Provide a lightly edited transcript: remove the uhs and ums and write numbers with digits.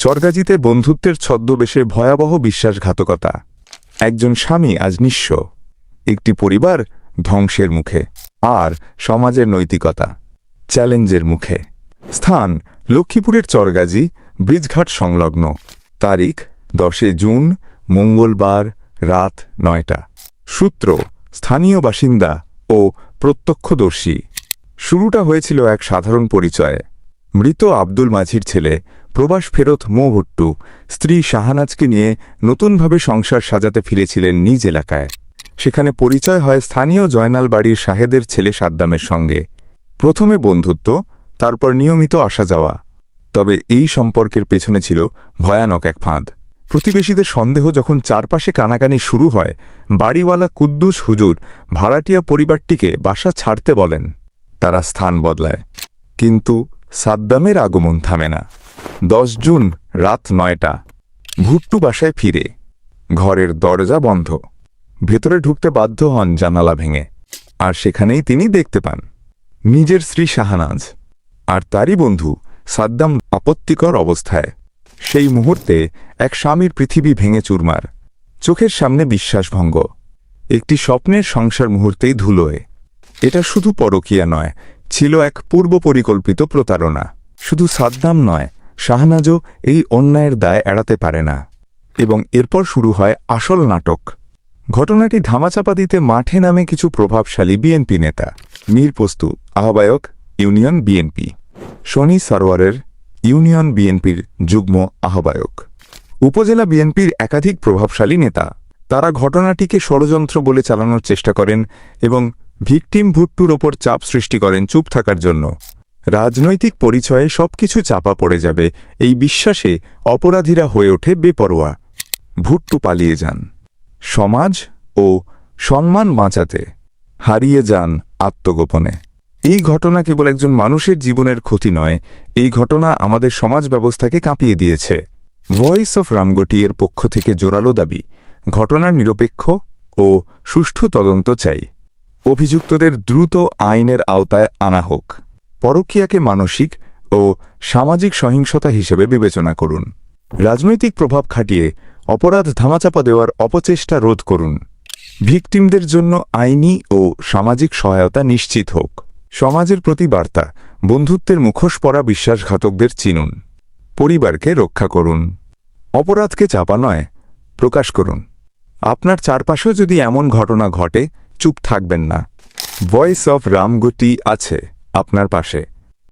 চরগাজিতে বন্ধুত্বের ছদ্মবেশে ভয়াবহ বিশ্বাসঘাতকতা। একজন স্বামী আজ নিঃস্ব, একটি পরিবার ধ্বংসের মুখে, আর সমাজের নৈতিকতা চ্যালেঞ্জের মুখে। স্থান লক্ষ্মীপুরের চরগাজি, ব্রিজঘাট সংলগ্ন। তারিখ 10 জুন, মঙ্গলবার, রাত 9টা। সূত্র স্থানীয় বাসিন্দা ও প্রত্যক্ষদর্শী। শুরুটা হয়েছিল এক সাধারণ পরিচয়ে। মৃত আব্দুল মাঝির ছেলে প্রবাস ফেরত মো ভুট্টু স্ত্রী শাহানাজকে নিয়ে নতুনভাবে সংসার সাজাতে ফিরেছিলেন নিজ এলাকায়। সেখানে পরিচয় হয় স্থানীয় জয়নাল বাড়ির শাহেদের ছেলে সাদ্দামের সঙ্গে। প্রথমে বন্ধুত্ব, তারপর নিয়মিত আসা যাওয়া। তবে এই সম্পর্কের পেছনে ছিল ভয়ানক এক ফাঁদ। প্রতিবেশীদের সন্দেহ যখন চারপাশে কানাকানি শুরু হয়, বাড়িওয়ালা কুদ্দুস হুজুর ভাড়াটিয়া পরিবারটিকে বাসা ছাড়তে বলেন। তারা স্থান বদলায়, কিন্তু সাদ্দামের আগমন থামে না। 10 জুন রাত 9টা। ভুট্টু বাসায় ফিরে, ঘরের দরজা বন্ধ। ভেতরে ঢুকতে বাধ্য হন জানালা ভেঙে, আর সেখানেই তিনি দেখতে পান নিজের স্ত্রী শাহানাজ আর তারই বন্ধু সাদ্দাম আপত্তিকর অবস্থায়। সেই মুহূর্তে এক স্বামীর পৃথিবী ভেঙে চুরমার। চোখের সামনে বিশ্বাসভঙ্গ, একটি স্বপ্নের সংসার মুহূর্তেই ধুলোয়। এটা শুধু পরকীয়া নয়, ছিল এক পূর্ব পরিকল্পিত প্রতারণা। শুধু সাদ্দাম নয়, শাহনাজও এই অন্যায়ের দায় এড়াতে পারে না। এবং এরপর শুরু হয় আসল নাটক। ঘটনাটি ধামাচাপা দিতে মাঠে নামে কিছু প্রভাবশালী বিএনপি নেতা। মীর পোস্তু, আহ্বায়ক, ইউনিয়ন বিএনপি। শনি সরওয়ারের, ইউনিয়ন বিএনপির যুগ্ম আহ্বায়ক। উপজেলা বিএনপির একাধিক প্রভাবশালী নেতা। তারা ঘটনাটিকে ষড়যন্ত্র বলে চালানোর চেষ্টা করেন এবং ভিকটিম ভুট্টুর ওপর চাপ সৃষ্টি করেন চুপ থাকার জন্য। রাজনৈতিক পরিচয়ে সবকিছু চাপা পড়ে যাবে এই বিশ্বাসে অপরাধীরা হয়ে ওঠে বেপরোয়া। ভুট্টু পালিয়ে যান। সমাজ ও সম্মান বাঁচাতে হারিয়ে যান আত্মগোপনে। এই ঘটনা কেবল একজন মানুষের জীবনের ক্ষতি নয়, এই ঘটনা আমাদের সমাজ ব্যবস্থাকে কাঁপিয়ে দিয়েছে। ভয়েস অফ রামগটি এর পক্ষ থেকে জোরালো দাবি, ঘটনার নিরপেক্ষ ও সুষ্ঠু তদন্ত চাই। অভিযুক্তদের দ্রুত আইনের আওতায় আনা হোক। পরকীয়াকে মানসিক ও সামাজিক সহিংসতা হিসেবে বিবেচনা করুন। রাজনৈতিক প্রভাব খাটিয়ে অপরাধ ধামাচাপা দেওয়ার অপচেষ্টা রোধ করুন। ভিকটিমদের জন্য আইনি ও সামাজিক সহায়তা নিশ্চিত হোক। সমাজের প্রতি বার্তা, বন্ধুত্বের মুখোশ পরা বিশ্বাসঘাতকদের চিনুন। পরিবারকে রক্ষা করুন। অপরাধকে চাপা নয়, প্রকাশ করুন। আপনার চারপাশেও যদি এমন ঘটনা ঘটে, চুপ থাকবেন না। ভয়েস অফ রামগটি আছে আপনার পাশে।